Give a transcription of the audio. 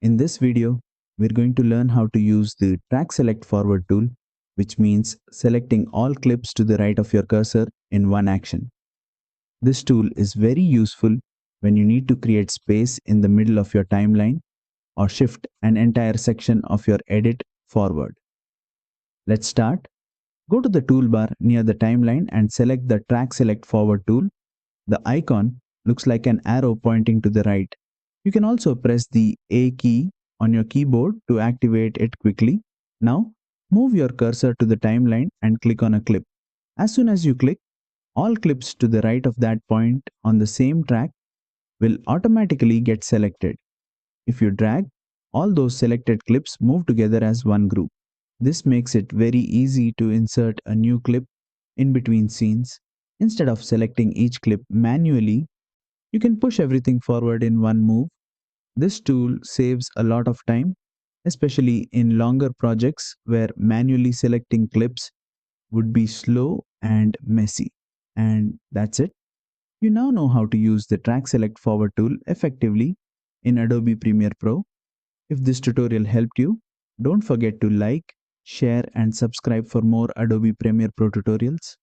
In this video, we're going to learn how to use the Track Select Forward tool, which means selecting all clips to the right of your cursor in one action. This tool is very useful when you need to create space in the middle of your timeline or shift an entire section of your edit forward. Let's start. Go to the toolbar near the timeline and select the Track Select Forward tool. The icon looks like an arrow pointing to the right. You can also press the A key on your keyboard to activate it quickly. Now, move your cursor to the timeline and click on a clip. As soon as you click, all clips to the right of that point on the same track will automatically get selected. If you drag, all those selected clips move together as one group. This makes it very easy to insert a new clip in between scenes. Instead of selecting each clip manually, you can push everything forward in one move. This tool saves a lot of time, especially in longer projects where manually selecting clips would be slow and messy. And that's it. You now know how to use the Track Select Forward tool effectively in Adobe Premiere Pro. If this tutorial helped you, don't forget to like, share and subscribe for more Adobe Premiere Pro tutorials.